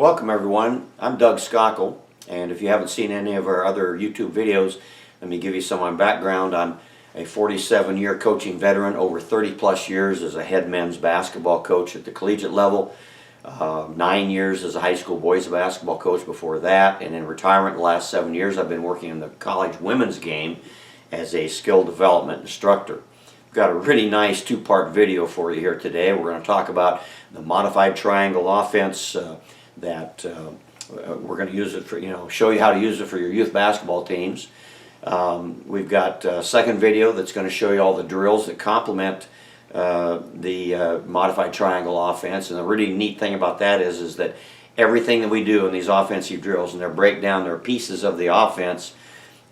Welcome everyone, I'm Doug Schakel, and if you haven't seen any of our other YouTube videos, let me give you some of my background. I'm a 47-year coaching veteran, over 30 plus years as a head men's basketball coach at the collegiate level, 9 years as a high school boys basketball coach before that, and in retirement the last 7 years I've been working in the college women's game as a skill development instructor. We've got a really nice two-part video for you here today. We're going to talk about the modified triangle offense, we're going to use it for, show you how to use it for your youth basketball teams. We've got a second video that's going to show you all the drills that complement the modified triangle offense. And the really neat thing about that is that everything that we do in these offensive drills, and their breakdown, they're pieces of the offense.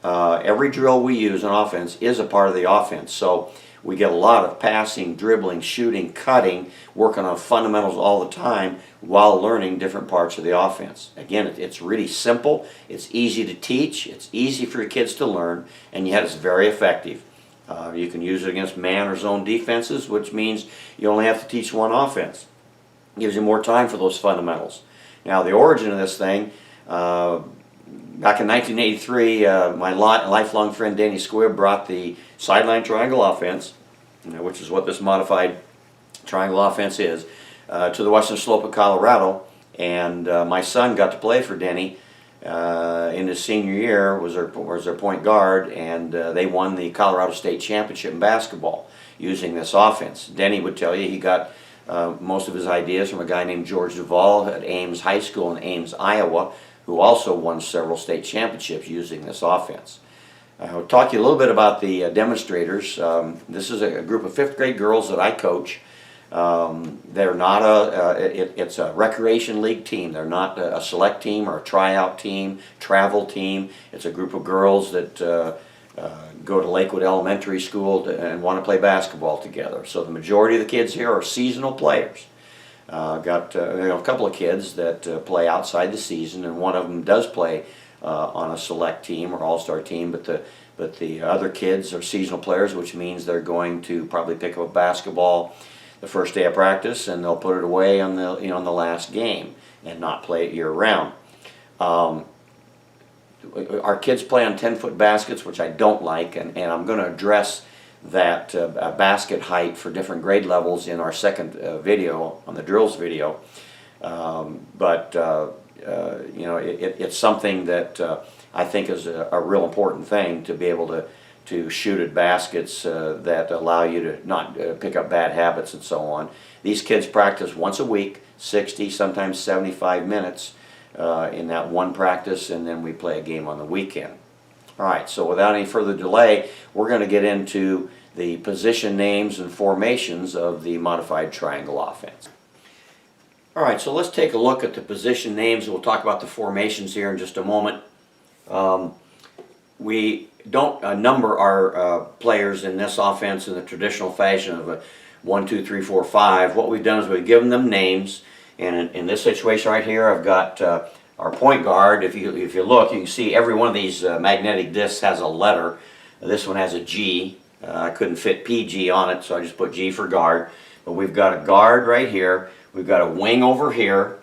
Every drill we use in offense is a part of the offense. So we get a lot of passing, dribbling, shooting, cutting, working on fundamentals all the time while learning different parts of the offense. Again, it's really simple, it's easy to teach, it's easy for your kids to learn, and yet it's very effective. You can use it against man or zone defenses, which means you only have to teach one offense. It gives you more time for those fundamentals. Now, the origin of this thing, back in 1983, my lifelong friend Danny Squibb brought the sideline triangle offense, which is what this modified triangle offense is, to the western slope of Colorado, and my son got to play for Denny in his senior year, was their point guard, and they won the Colorado State Championship in basketball using this offense. Denny would tell you he got most of his ideas from a guy named George Duvall at Ames High School in Ames, Iowa, who also won several state championships using this offense. I'll talk to you a little bit about the Demonstrators. This is a group of 5th grade girls that I coach. They're not it's a recreation league team. They're not a select team or a tryout team, travel team. It's a group of girls that go to Lakewood Elementary School and want to play basketball together. So the majority of the kids here are seasonal players. Got a couple of kids that play outside the season, and one of them does play on a select team or all-star team, but the other kids are seasonal players, which means they're going to probably pick up basketball the first day of practice, and they'll put it away on the on the last game and not play it year-round. Our kids play on 10-foot baskets, which I don't like, and I'm going to address that basket height for different grade levels in our second video, on the drills video. It's something that I think is a real important thing, to be able to shoot at baskets that allow you to not pick up bad habits and so on. These kids practice once a week, 60, sometimes 75 minutes in that one practice, and then we play a game on the weekend. Alright, so without any further delay, we're going to get into the position names and formations of the modified triangle offense. Alright, so let's take a look at the position names. We'll talk about the formations here in just a moment. We don't number our players in this offense in the traditional fashion of a 1, 2, 3, 4, 5. What we've done is we've given them names, and in this situation right here I've got our point guard. If you look, you can see every one of these magnetic discs has a letter. This one has a G. I couldn't fit PG on it, so I just put G for guard. But we've got a guard right here. We've got a wing over here.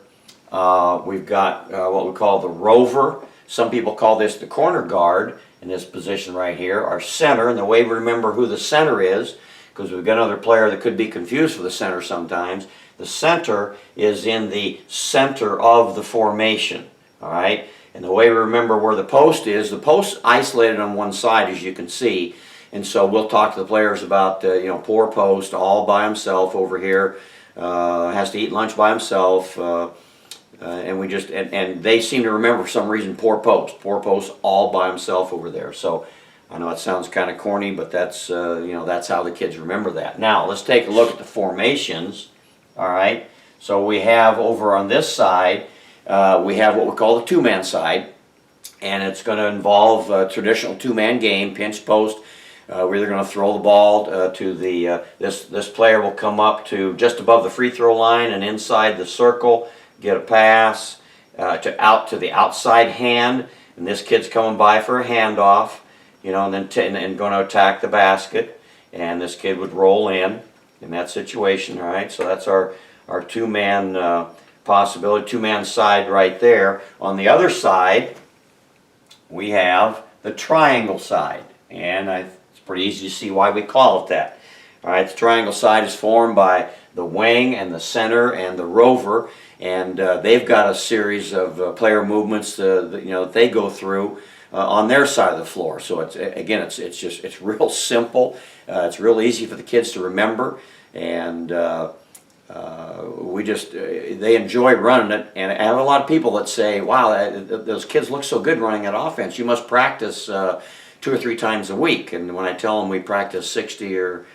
We've got what we call the rover. Some people call this the corner guard in this position right here. Our center, and the way we remember who the center is, because we've got another player that could be confused with the center sometimes. The center is in the center of the formation, all right? And the way we remember where the post is, the post isolated on one side, as you can see. And so we'll talk to the players about, poor post, all by himself over here, has to eat lunch by himself, and they seem to remember for some reason poor post all by himself over there. So I know it sounds kind of corny, but that's that's how the kids remember that. Now let's take a look at the formations. All right, so we have over on this side, we have what we call the two-man side, and it's going to involve a traditional two-man game, pinch post. We're either going to throw the ball to the this player will come up to just above the free throw line and inside the circle, get a pass out to the outside hand, and this kid's coming by for a handoff, and then and going to attack the basket, and this kid would roll in that situation. All right, so that's our two-man possibility, two-man side right there. On the other side, we have the triangle side, and it's pretty easy to see why we call it that. All right, the triangle side is formed by the wing and the center and the rover, and they've got a series of player movements that they go through on their side of the floor. So it's real simple. It's real easy for the kids to remember, and they enjoy running it. And I have a lot of people that say, "Wow, those kids look so good running that offense. You must practice 2 or 3 times a week." And when I tell them we practice 60 or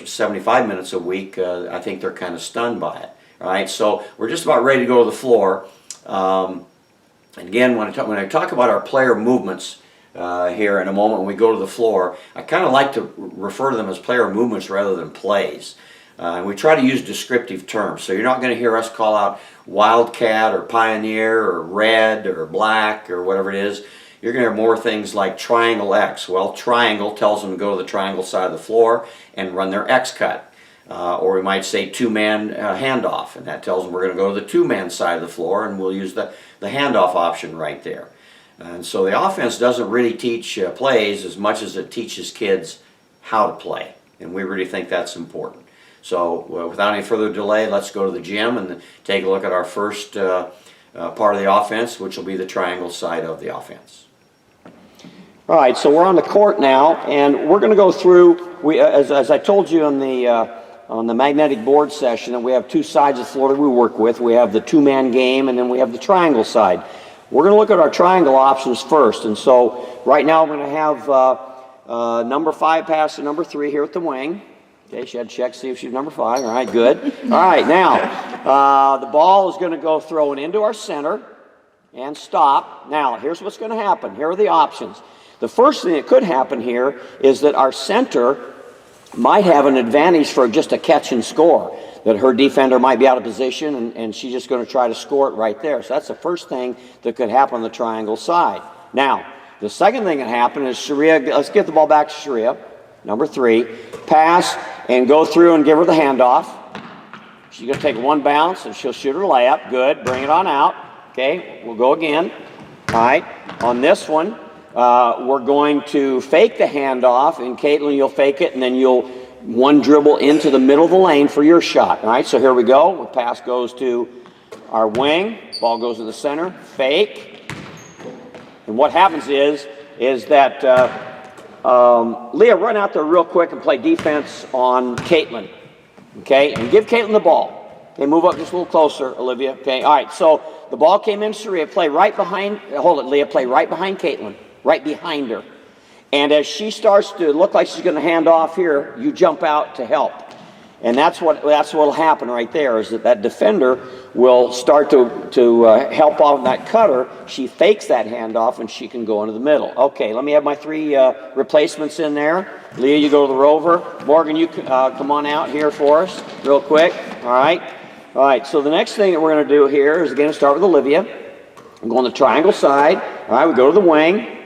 75 minutes a week, I think they're kind of stunned by it. All right, so we're just about ready to go to the floor. And again, when I talk about our player movements here in a moment when we go to the floor, I kind of like to refer to them as player movements rather than plays. And we try to use descriptive terms. So you're not going to hear us call out Wildcat or Pioneer or Red or Black or whatever it is. You're going to hear more things like Triangle X. Well, Triangle tells them to go to the triangle side of the floor and run their X cut. Or we might say two-man handoff, and that tells them we're going to go to the two-man side of the floor, and we'll use the handoff option right there. And so the offense doesn't really teach plays as much as it teaches kids how to play, and we really think that's important. So without any further delay, let's go to the gym and take a look at our first part of the offense, which will be the triangle side of the offense. All right, so we're on the court now, and we're going to go through, as I told you on the magnetic board session, that we have 2 sides of the floor that we work with. We have the two-man game, and then we have the triangle side. We're going to look at our triangle options first, and so right now we're going to have number 5 pass to number 3 here at the wing. Okay, she had to check, see if she's number 5. All right, good. All right, now, the ball is going to go thrown into our center and stop. Now, here's what's going to happen. Here are the options. The first thing that could happen here is that our center might have an advantage for just a catch and score, that her defender might be out of position and she's just going to try to score it right there. So that's the first thing that could happen on the triangle side. Now, the second thing that happened is Sharia, let's get the ball back to Sharia, number 3, pass and go through and give her the handoff. She's going to take 1 bounce and she'll shoot her layup. Good, bring it on out. Okay, we'll go again. All right, on this one, we're going to fake the handoff, and Caitlin, you'll fake it, and then you'll one dribble into the middle of the lane for your shot. All right, so here we go. The pass goes to our wing. Ball goes to the center. Fake. And what happens is that Leah, run out there real quick and play defense on Caitlin. Okay, and give Caitlin the ball. Okay, move up just a little closer, Olivia. Okay, all right, so the ball came in, Sharia, play right behind, hold it, Leah, play right behind Caitlin, right behind her. And as she starts to look like she's going to hand off here, you jump out to help. And that's what'll happen right there, is that defender will start to help off that cutter. She fakes that handoff, and she can go into the middle. Okay, let me have my 3 replacements in there. Leah, you go to the rover. Morgan, you come on out here for us real quick. All right. All right, so the next thing that we're going to do here is, again, start with Olivia. I'm going to the triangle side. All right, we go to the wing.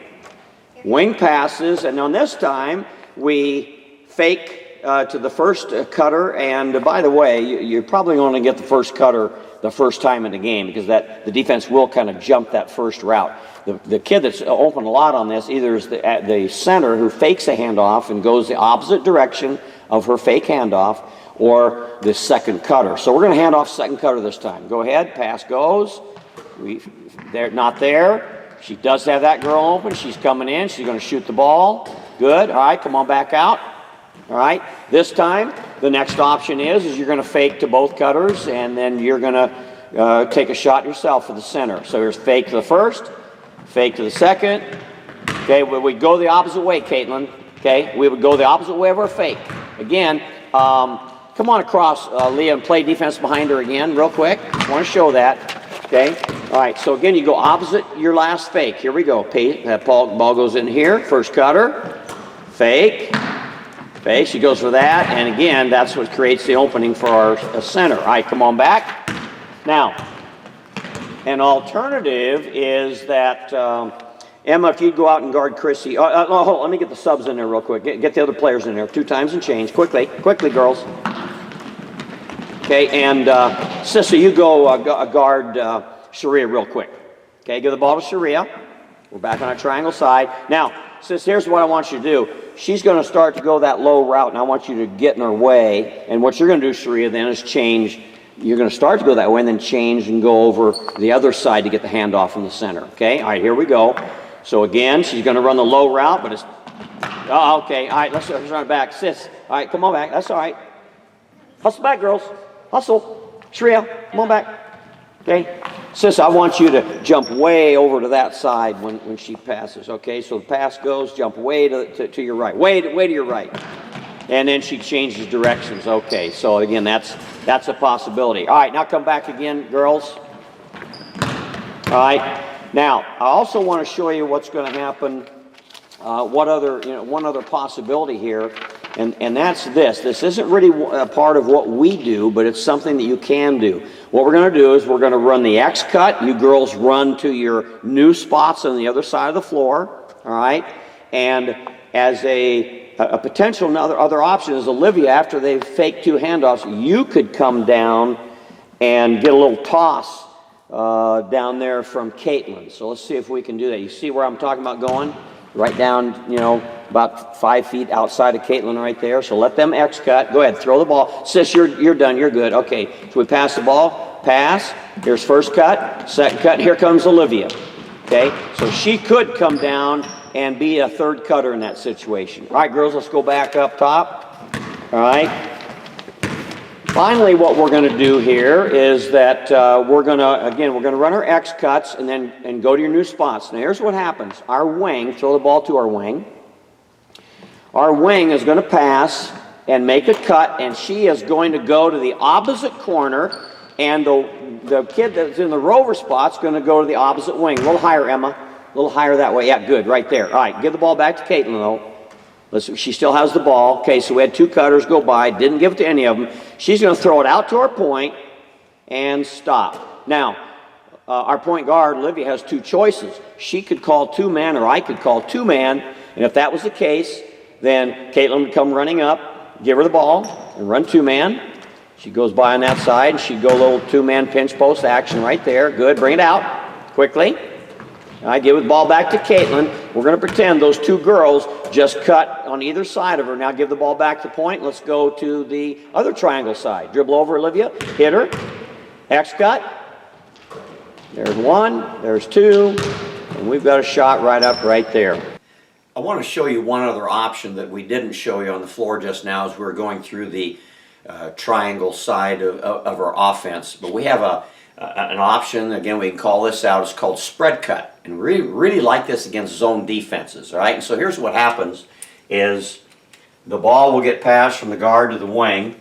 Wing passes, and on this time, we fake to the first cutter. And by the way, you're probably going to get the first cutter the first time in the game, because the defense will kind of jump that first route. The kid that's open a lot on this either is the center who fakes a handoff and goes the opposite direction of her fake handoff, or the second cutter. So we're going to hand off second cutter this time. Go ahead, pass goes. They're not there. She does have that girl open. She's coming in. She's going to shoot the ball. Good. All right, come on back out. All right. This time, the next option is you're going to fake to both cutters, and then you're going to take a shot yourself for the center. So here's fake to the first, fake to the second. Okay, we go the opposite way, Caitlin. Okay, we would go the opposite way of our fake. Again, come on across, Leah, and play defense behind her again real quick. I want to show that. Okay. All right, so again, you go opposite your last fake. Here we go. That ball goes in here. First cutter. Fake. Fake. She goes for that. And again, that's what creates the opening for our center. All right, come on back. Now, an alternative is that, Emma, if you'd go out and guard Chrissy. Hold on, let me get the subs in there real quick. Get the other players in there. 2 times and change. Quickly. Quickly, girls. Okay, and Sissy, you go guard Sharia real quick. Okay, give the ball to Sharia. We're back on our triangle side. Now, Sis, here's what I want you to do. She's going to start to go that low route, and I want you to get in her way. And what you're going to do, Sharia, then is change. You're going to start to go that way and then change and go over the other side to get the handoff from the center. Okay, all right, here we go. So again, she's going to run the low route, but it's... Oh, okay, all right, let's run it back. Sis, all right, come on back. That's all right. Hustle back, girls. Hustle. Sharia, come on back. Okay. Sis, I want you to jump way over to that side when she passes. Okay, so the pass goes, jump way to your right. Way to your right. And then she changes directions. Okay, so again, that's a possibility. All right, now come back again, girls. All right. Now, I also want to show you what's going to happen. One other possibility here, and that's this. This isn't really a part of what we do, but it's something that you can do. What we're going to do is we're going to run the X cut. You girls run to your new spots on the other side of the floor, all right? And as a potential other option is Olivia, after they've faked two handoffs, you could come down and get a little toss down there from Caitlin. So let's see if we can do that. You see where I'm talking about going? Right down, about 5 feet outside of Caitlin right there. So let them X cut. Go ahead, throw the ball. Sis, you're done. You're good. Okay, so we pass the ball. Pass. Here's first cut. Second cut. Here comes Olivia. Okay, so she could come down and be a third cutter in that situation. All right, girls, let's go back up top. All right. Finally, what we're going to do here is that we're going to run our X cuts and go to your new spots. Now, here's what happens. Our wing, throw the ball to our wing. Our wing is going to pass and make a cut, and she is going to go to the opposite corner, and the kid that's in the rover spot's going to go to the opposite wing. A little higher, Emma. A little higher that way. Yeah, good, right there. All right, give the ball back to Caitlin, though. Listen, she still has the ball. Okay, so we had two cutters go by. Didn't give it to any of them. She's going to throw it out to our point and stop. Now, our point guard, Olivia, has two choices. She could call two-man or I could call two-man. And if that was the case, then Caitlin would come running up, give her the ball, and run two-man. She goes by on that side, and she'd go a little two-man pinch post action right there. Good. Bring it out quickly. All right, give the ball back to Caitlin. We're going to pretend those two girls just cut on either side of her. Now give the ball back to point. Let's go to the other triangle side. Dribble over Olivia. Hit her. X cut. There's one. There's two. And we've got a shot right up right there. I want to show you one other option that we didn't show you on the floor just now as we were going through the triangle side of our offense. But we have an option, again, we can call this out, it's called spread cut. And we really like this against zone defenses, all right? And so here's what happens is the ball will get passed from the guard to the wing,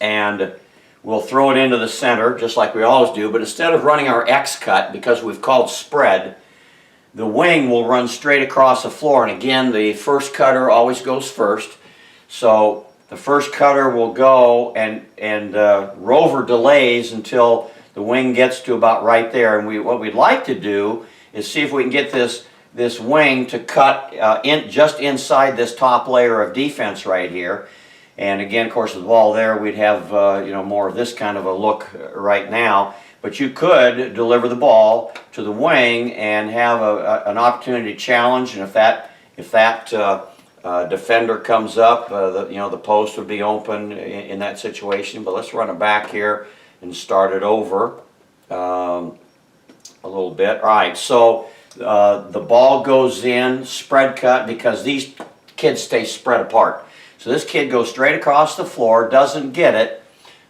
and we'll throw it into the center, just like we always do, but instead of running our X cut, because we've called spread, the wing will run straight across the floor. And again, the first cutter always goes first. So the first cutter will go and rover delays until the wing gets to about right there. And what we'd like to do is see if we can get this wing to cut just inside this top layer of defense right here. And again, of course, with the ball there, we'd have more of this kind of a look right now. But you could deliver the ball to the wing and have an opportunity to challenge. And if that defender comes up, the post would be open in that situation. But let's run it back here and start it over a little bit. All right, so the ball goes in, spread cut, because these kids stay spread apart. So this kid goes straight across the floor, doesn't get it,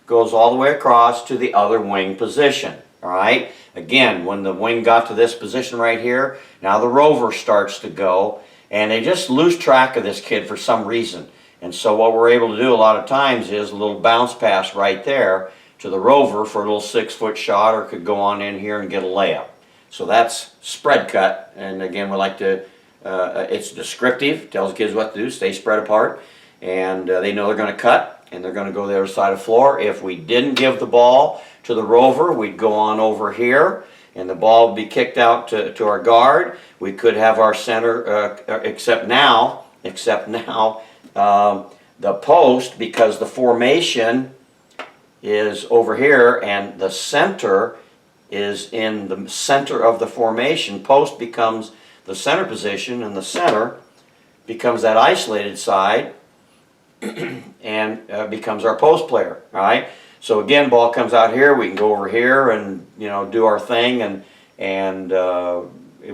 goes all the way across to the other wing position. All right, again, when the wing got to this position right here, now the rover starts to go, and they just lose track of this kid for some reason. And so what we're able to do a lot of times is a little bounce pass right there to the rover for a little 6-foot shot, or could go on in here and get a layup. So that's spread cut, and again, we like to, it's descriptive, tells kids what to do, stay spread apart, and they know they're going to cut, and they're going to go to the other side of the floor. If we didn't give the ball to the rover, we'd go on over here, and the ball would be kicked out to our guard. We could have our center, except now, the post, because the formation is over here, and the center is in the center of the formation. Post becomes the center position, and the center becomes that isolated side and becomes our post player. All right. So again, ball comes out here. We can go over here and do our thing, and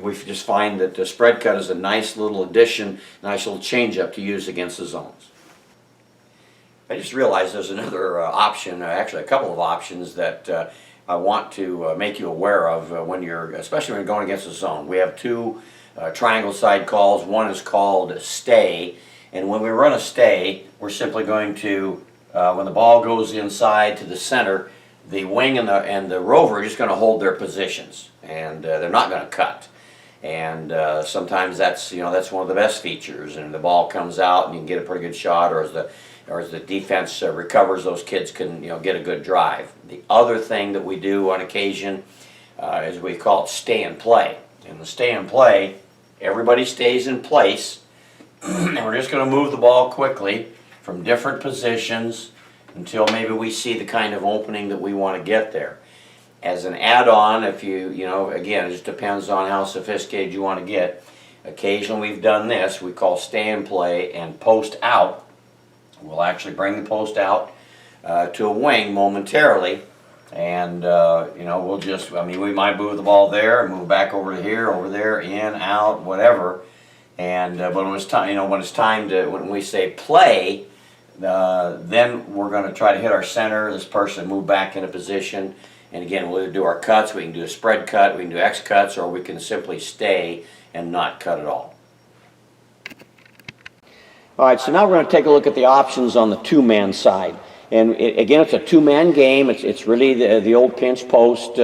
we just find that the spread cut is a nice little addition, nice little change-up to use against the zones. I just realized there's another option, actually a couple of options that I want to make you aware of especially when you're going against a zone. We have two triangle side calls. One is called stay, and when we run a stay, we're simply going to, when the ball goes inside to the center, the wing and the rover are just going to hold their positions, and they're not going to cut. And sometimes that's one of the best features, and the ball comes out and you can get a pretty good shot, or as the defense recovers, those kids can get a good drive. The other thing that we do on occasion is we call it stay and play. And the stay and play, everybody stays in place, and we're just going to move the ball quickly from different positions until maybe we see the kind of opening that we want to get there. As an add-on, if again, it just depends on how sophisticated you want to get. Occasionally we've done this, we call stay and play and post out. We'll actually bring the post out to a wing momentarily, and we'll just, we might move the ball there and move back over to here, over there, in, out, whatever. And but when it's time, when we say play, then we're going to try to hit our center, this person, move back into position. And again, we'll do our cuts. We can do a spread cut, we can do X cuts, or we can simply stay and not cut at all. All right, so now we're going to take a look at the options on the two-man side. And again, it's a two-man game. It's really the old pinch post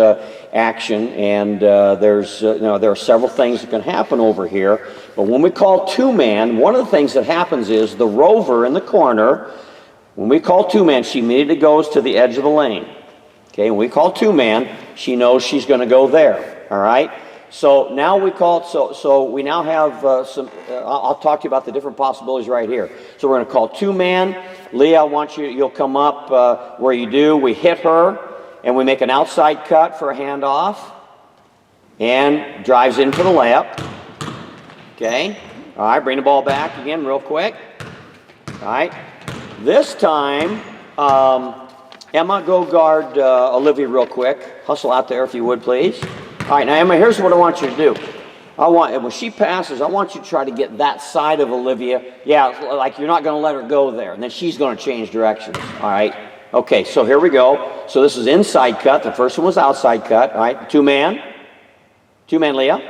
action, and there are several things that can happen over here. But when we call two-man, one of the things that happens is the rover in the corner, when we call two-man, she immediately goes to the edge of the lane. Okay, when we call two-man, she knows she's going to go there. All right. So now we call it, so we now have some, I'll talk to you about the different possibilities right here. So we're going to call two-man. Leah, I want you'll come up where you do. We hit her, and we make an outside cut for a handoff, and drives in for the layup. Okay. All right, bring the ball back again real quick. All right. This time, Emma, go guard Olivia real quick. Hustle out there if you would, please. All right, now Emma, here's what I want you to do. When she passes, I want you to try to get that side of Olivia. Yeah, like you're not going to let her go there, and then she's going to change directions. All right. Okay, so here we go. So this is inside cut. The first one was outside cut. All right, two-man. Two-man, Leah.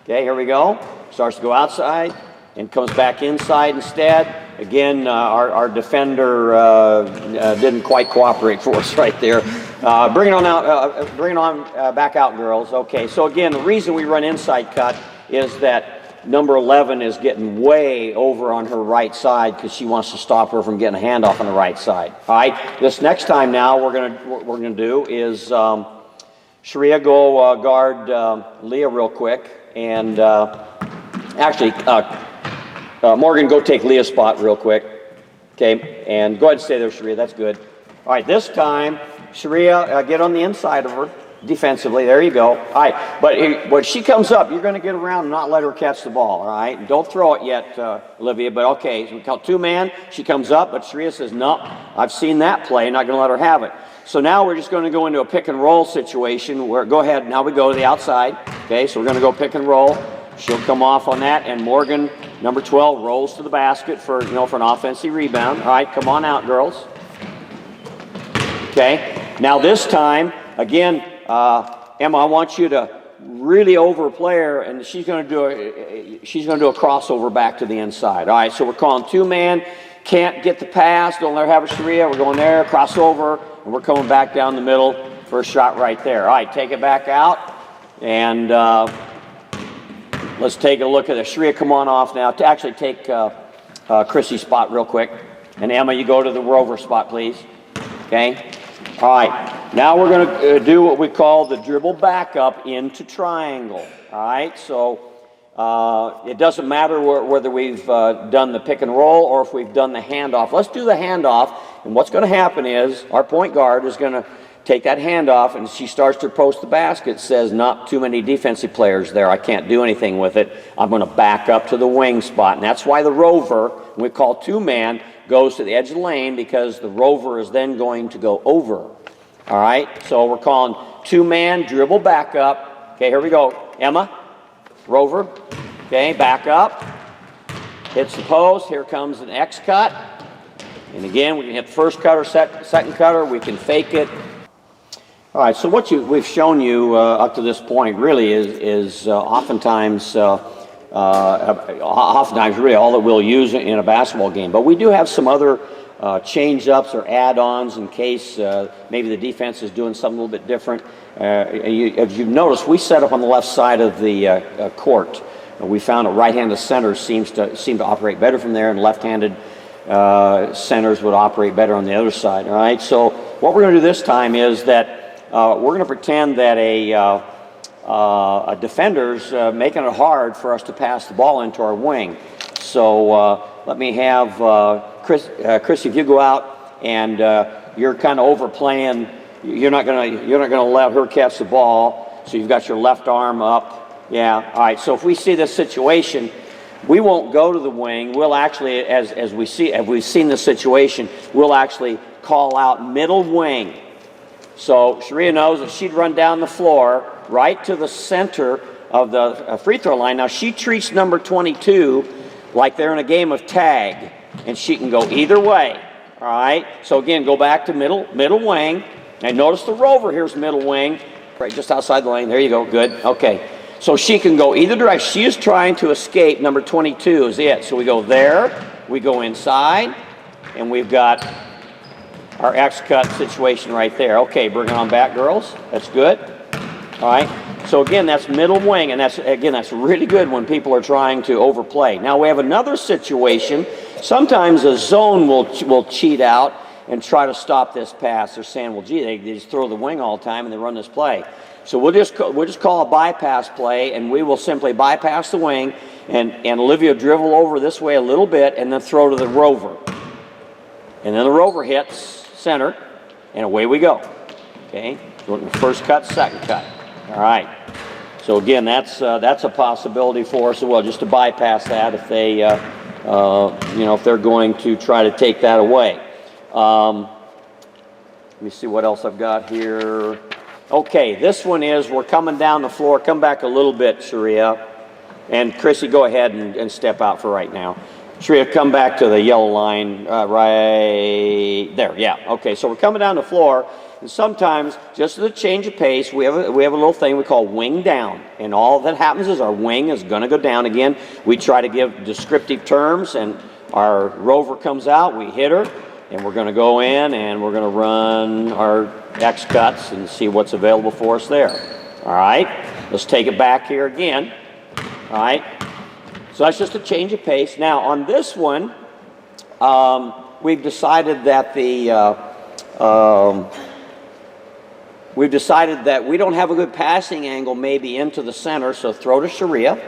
Okay, here we go. Starts to go outside and comes back inside instead. Again, our defender didn't quite cooperate for us right there. Bring it on out. Bring it on back out, girls. Okay. So again, the reason we run inside cut is that number 11 is getting way over on her right side because she wants to stop her from getting a handoff on the right side. All right. This next time now, what we're gonna do is Sharia go guard Leah real quick, and actually. Morgan, go take Leah's spot real quick. Okay, and go ahead and stay there, Sharia. That's good. All right, this time, Sharia, get on the inside of her defensively. There you go. All right, but when she comes up, you're going to get around and not let her catch the ball. All right, don't throw it yet, Olivia. But okay, so we call two-man. She comes up, but Sharia says, "No, I've seen that play. Not going to let her have it." So now we're just going to go into a pick and roll situation. Where go ahead. Now we go to the outside. Okay, so we're going to go pick and roll. She'll come off on that, and Morgan, number 12, rolls to the basket for an offensive rebound. All right, come on out, girls. Okay, now this time, again, Emma, I want you to really overplay her, and she's going to do a crossover back to the inside. All right, so we're calling two-man. Can't get the pass. Don't let her have a Sharia. We're going there, crossover, and we're coming back down the middle for a shot right there. All right, take it back out, and let's take a look at it. Sharia, come on off now. To actually take Chrissy's spot real quick. And Emma, you go to the rover spot, please. Okay? All right. Now we're going to do what we call the dribble backup into triangle. All right? So It doesn't matter whether we've done the pick and roll or if we've done the handoff. Let's do the handoff, and what's going to happen is our point guard is going to take that handoff, and she starts to approach the basket, says not too many defensive players there, I can't do anything with it, I'm going to back up to the wing spot. And that's why the rover, we call two-man, goes to the edge of the lane, because the rover is then going to go over. All right, so we're calling two-man, dribble back up. Okay, here we go. Emma, rover, okay, back up, hits the post, here comes an X cut, and again, we can hit the first cutter, second cutter, we can fake it. All right, so what we've shown you up to this point really is oftentimes really all that we'll use in a basketball game. But we do have some other change-ups or add-ons in case maybe the defense is doing something a little bit different. As you've noticed, we set up on the left side of the court. We found that right-handed centers seem to operate better from there, and left-handed centers would operate better on the other side. All right, so what we're going to do this time is that we're going to pretend that a defender's making it hard for us to pass the ball into our wing. So let me have Chris, if you go out and you're kind of overplaying, you're not going to let her catch the ball. So you've got your left arm up. Yeah. All right. So if we see this situation, we won't go to the wing. We'll actually, as we've seen this situation, we'll actually call out middle wing. So Sharia knows that she'd run down the floor right to the center of the free throw line. Now she treats number 22 like they're in a game of tag, and she can go either way. All right. So again, go back to middle wing, and notice the rover here's middle wing, right just outside the lane. There you go. Good. Okay. So she can go either direction. She is trying to escape. Number 22 is it. So we go there, we go inside, and we've got our X-cut situation right there. Okay, bring it on back, girls. That's good. All right. So again, that's middle wing, and that's really good when people are trying to overplay. Now we have another situation. Sometimes a zone will cheat out and try to stop this pass. They're saying, well, gee, they just throw the wing all the time and they run this play. So we'll just call a bypass play, and we will simply bypass the wing, and Olivia dribble over this way a little bit, and then throw to the rover. And then the rover hits center, and away we go. Okay, first cut, second cut. All right. So again, that's a possibility for us as well, just to bypass that if they, if they're going to try to take that away. Let me see what else I've got here. Okay, this one is we're coming down the floor. Come back a little bit, Sharia, and Chrissy, go ahead and step out for right now. Sharia, come back to the yellow line right there. Yeah, okay, so we're coming down the floor, and sometimes, just as a change of pace, we have a little thing we call wing down, and all that happens is our wing is going to go down again. We try to give descriptive terms, and our rover comes out, we hit her, and we're going to go in, and we're going to run our X cuts and see what's available for us there. All right, let's take it back here again. All right. So that's just a change of pace. Now on this one, we've decided that we don't have a good passing angle maybe into the center, so throw to Sharia,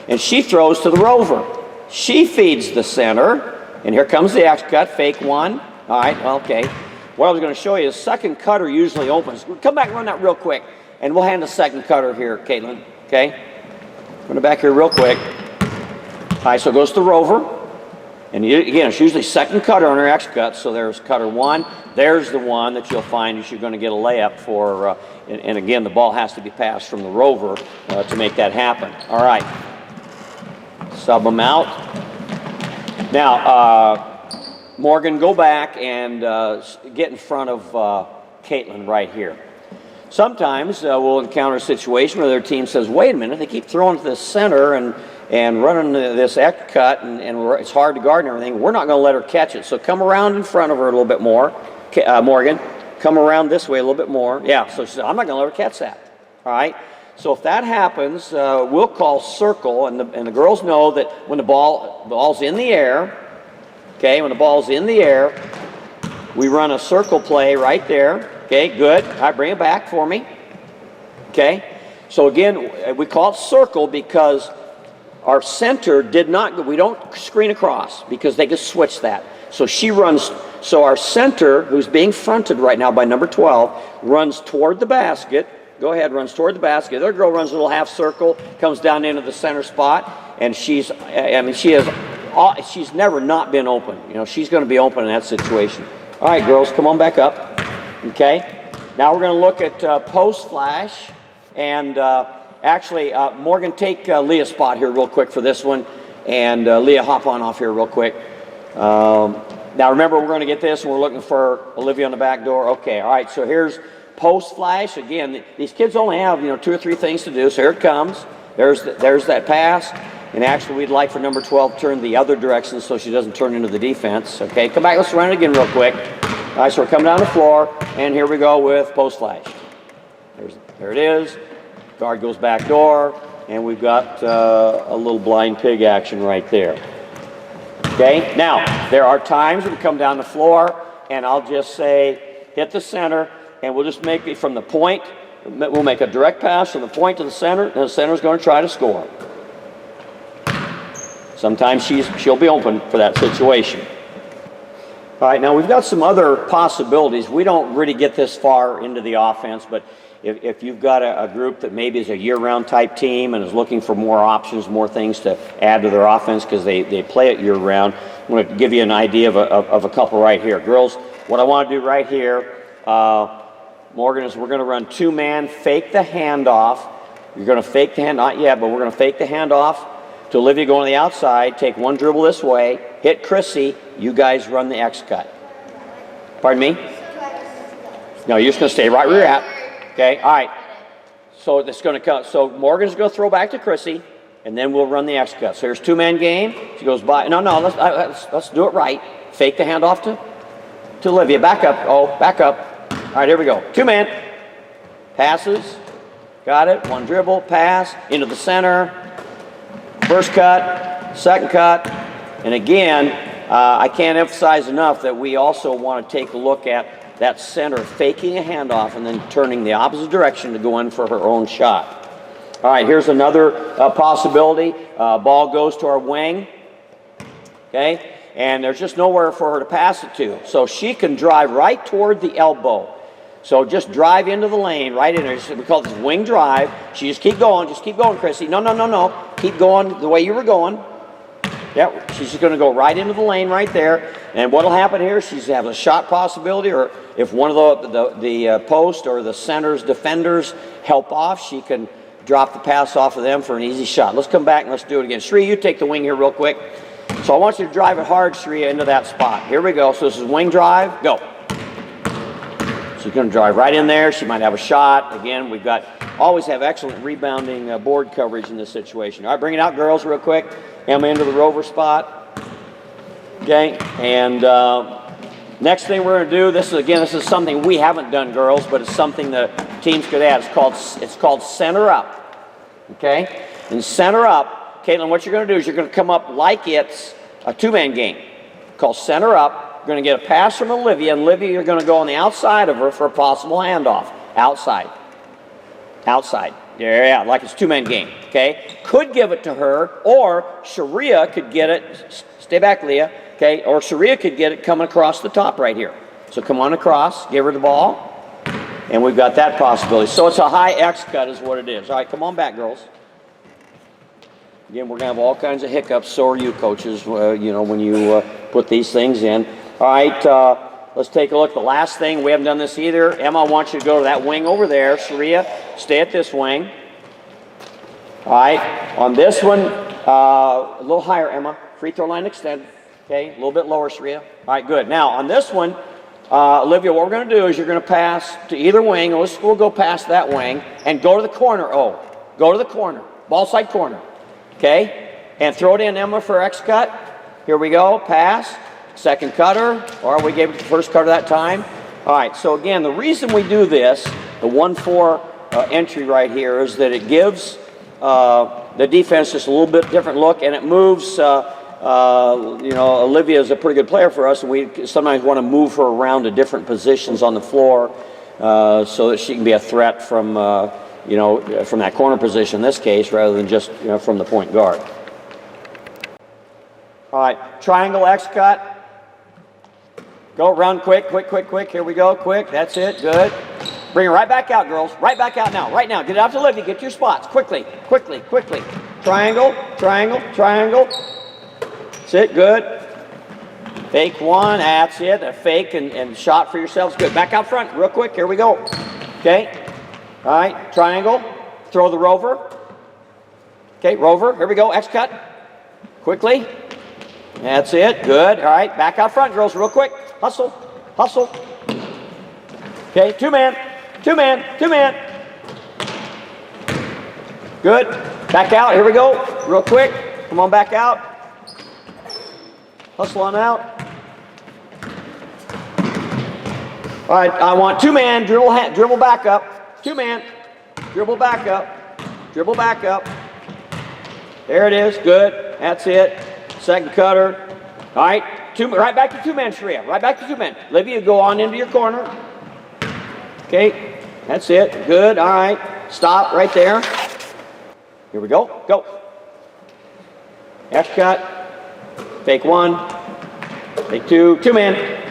and she throws to the rover. She feeds the center, and here comes the X cut, fake one. All right, okay. What I was going to show you is second cutter usually opens. Come back and run that real quick, and we'll hand the second cutter here, Caitlin, okay? Run it back here real quick. All right, so it goes to the rover. And again, it's usually second cutter on her X cut, so there's cutter one. There's the one that you'll find you're going to get a layup for. And again, the ball has to be passed from the rover to make that happen. All right. Sub them out. Now, Morgan, go back and get in front of Caitlin right here. Sometimes we'll encounter a situation where their team says, wait a minute, they keep throwing to the center and running this X cut, and it's hard to guard and everything. We're not going to let her catch it. So come around in front of her a little bit more. Morgan, come around this way a little bit more. Yeah, so she said, I'm not going to let her catch that. All right? So if that happens, we'll call circle, and the girls know that when the ball's in the air, okay, when the ball's in the air, we run a circle play right there. Okay, good. All right, bring it back for me. Okay. So again, we call it circle because our center did not, we don't screen across because they just switch that. So she runs, so our center, who's being fronted right now by number 12, runs toward the basket. Go ahead, runs toward the basket. The other girl runs a little half circle, comes down into the center spot, and she's never not been open. You know, she's going to be open in that situation. All right, girls, come on back up. Okay. Now we're going to look at post flash, and actually, Morgan, take Leah's spot here real quick for this one, and Leah, hop on off here real quick. Now remember, we're going to get this, and we're looking for Olivia on the back door. Okay. All right. So here's post flash. Again, these kids only have 2 or 3 things to do. So here it comes. There's that pass. And actually, we'd like for number 12 to turn the other direction so she doesn't turn into the defense. Okay, come back. Let's run it again real quick. All right, so we're coming down the floor, and here we go with post flash. There it is. Guard goes back door, and we've got a little blind pig action right there. Okay, now, there are times we come down the floor, and I'll just say, hit the center, and we'll just make it from the point. We'll make a direct pass from the point to the center, and the center's going to try to score. Sometimes she'll be open for that situation. All right, now we've got some other possibilities. We don't really get this far into the offense, but if you've got a group that maybe is a year-round type team and is looking for more options, more things to add to their offense because they play it year-round, I'm going to give you an idea of a couple right here. Girls, what I want to do right here, Morgan, is we're going to run 2-man, fake the handoff. You're going to fake the hand, not yet, but we're going to fake the handoff to Olivia going on the outside, take 1 dribble this way, hit Chrissy, you guys run the X cut. Pardon me? No, you're just going to stay right where you're at. Okay, all right. So it's going to come. So Morgan's going to throw back to Chrissy, and then we'll run the X cut. So here's 2-man game. She goes by. No, let's do it right. Fake the handoff to Olivia. Back up. Oh, back up. All right, here we go. 2-man. Passes. Got it. 1 dribble. Pass. Into the center. First cut, second cut, and again, I can't emphasize enough that we also want to take a look at that center faking a handoff and then turning the opposite direction to go in for her own shot. All right, here's another possibility. Ball goes to our wing, okay, and there's just nowhere for her to pass it to. So she can drive right toward the elbow. So just drive into the lane, right in there. We call this wing drive. She just keep going, Chrissy. No. Keep going the way you were going. Yep, she's just going to go right into the lane right there. And what'll happen here, she's have a shot possibility, or if one of the post or the center's defenders help off, she can drop the pass off of them for an easy shot. Let's come back and let's do it again. Shreya, you take the wing here real quick. So I want you to drive it hard, Shreya, into that spot. Here we go. So this is wing drive. Go. She's going to drive right in there. She might have a shot. Again, we've always have excellent rebounding board coverage in this situation. All right, bring it out, girls, real quick. Emma into the rover spot. Okay, and next thing we're going to do, this is something we haven't done, girls, but it's something the teams could add. It's called center up. Okay, and center up, Caitlin, what you're going to do is you're going to come up like it's a 2-man game. Called center up. You're going to get a pass from Olivia, and Olivia, you're going to go on the outside of her for a possible handoff. Outside. Yeah, like it's 2-man game, okay? Could give it to her, or Sharia could get it. Stay back, Leah, okay? Or Sharia could get it coming across the top right here. So come on across, give her the ball, and we've got that possibility. So it's a high X cut is what it is. All right, come on back, girls. Again, we're going to have all kinds of hiccups. So are you, coaches, when you put these things in. All right, let's take a look. The last thing, we haven't done this either. Emma, I want you to go to that wing over there. Sharia, stay at this wing. All right, on this one, a little higher, Emma. Free throw line extend. Okay, a little bit lower, Sharia. All right, good. Now, on this one, Olivia, what we're going to do is you're going to pass to either wing. We'll go past that wing and go to the corner. Oh, go to the corner. Ball side corner. Okay, and throw it in, Emma, for X cut. Here we go. Pass. Second cutter, or we gave it the first cutter that time. All right, so again, the reason we do this, the 1-4 entry right here, is that it gives the defense just a little bit different look, and it moves, Olivia is a pretty good player for us, and we sometimes want to move her around to different positions on the floor so that she can be a threat from you know, from that corner position in this case, rather than just, you know, from the point guard. All right, triangle X cut. Go, run, quick, quick, quick, quick. Here we go, quick. That's it, good. Bring it right back out, girls. Right back out now, right now. Get it out to Olivia. Get your spots. Quickly, quickly, quickly. Triangle, triangle, triangle. That's it, good. Fake one, that's it. A fake and shot for yourselves. Good. Back out front, real quick. Here we go. Okay. All right, triangle. Throw the rover. Okay, rover. Here we go. X cut. Quickly. That's it. Good. All right, back out front, girls, real quick. Hustle, hustle. Okay, two man, two man, two man. Good. Back out. Here we go. Real quick. Come on back out. Hustle on out. All right, I want two man, dribble back up. Two man, dribble back up. Dribble back up. There it is. Good. That's it. Second cutter. All right, right back to two man, Shreya. Right back to two man. Olivia, go on into your corner. Okay, that's it. Good. All right. Stop right there. Here we go. Go. X cut. Fake one. Fake two. Two man.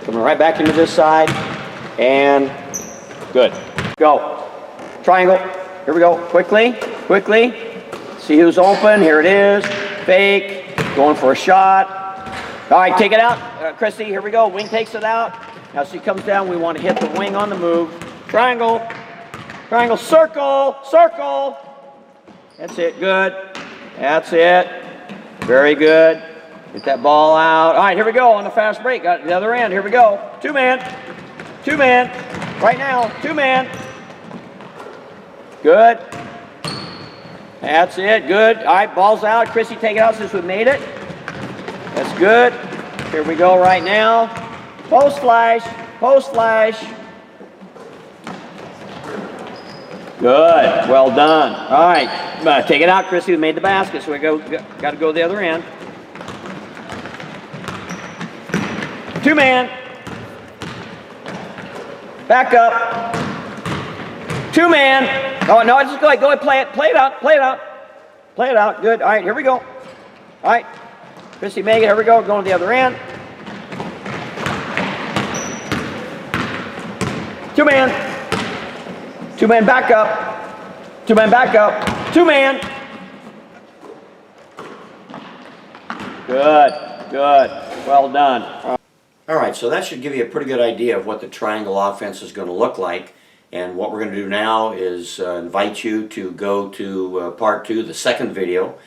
Coming right back into this side. And good. Go. Triangle. Here we go. Quickly. Quickly. See who's open. Here it is. Fake. Going for a shot. All right, take it out. Christy, here we go. Wing takes it out. Now she comes down. We want to hit the wing on the move. Triangle. Triangle. Circle. Circle. That's it. Good. That's it. Very good. Get that ball out. All right, here we go on the fast break. Got the other end. Here we go. Two man. Two man. Right now. Two man. Good. That's it. Good. All right, ball's out. Chrissy, take it out since we made it. That's good. Here we go right now. Post flash. Post flash. Good. Well done. All right. Take it out, Chrissy. We made the basket, so we got to go the other end. Two man. Back up. Two man. Oh, no, just go ahead, play it. Play it out. Play it out. Play it out. Good. All right, here we go. All right. Chrissy, Megan, here we go. Going to the other end. Two man. Two man back up. Two man back up. Two man. Good. Good. Well done. All right, so that should give you a pretty good idea of what the triangle offense is going to look like. And what we're going to do now is invite you to go to part 2, the second video,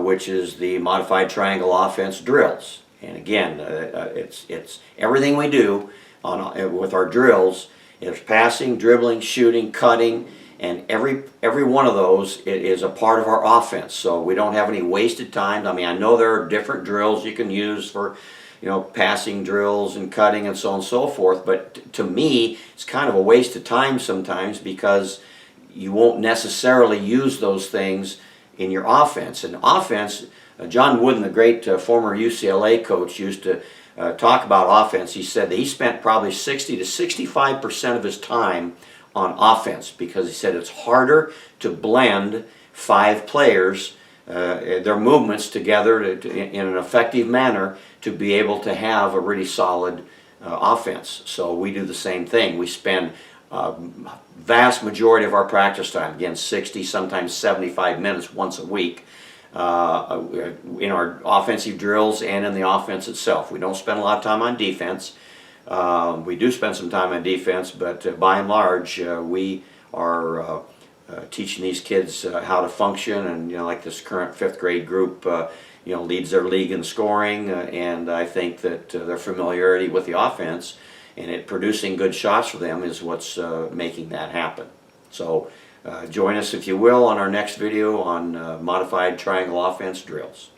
which is the modified triangle offense drills. And again, it's everything we do with our drills. There's passing, dribbling, shooting, cutting, and every one of those is a part of our offense. So we don't have any wasted time. I mean, I know there are different drills you can use for, you know, passing drills and cutting and so on and so forth, but to me it's kind of a waste of time sometimes because you won't necessarily use those things in your offense. And offense, John Wooden, the great former UCLA coach, used to talk about offense. He said that he spent probably 60 to 65% of his time on offense because he said it's harder to blend 5 players, their movements together in an effective manner to be able to have a really solid offense. So we do the same thing. We spend vast majority of our practice time, again 60, sometimes 75 minutes once a week, in our offensive drills and in the offense itself. We don't spend a lot of time on defense. We do spend some time on defense, but by and large we are teaching these kids how to function, and you know, like this current 5th grade group you know, leads their league in scoring, and I think that their familiarity with the offense and it producing good shots for them is what's making that happen. So join us, if you will, on our next video on modified triangle offense drills.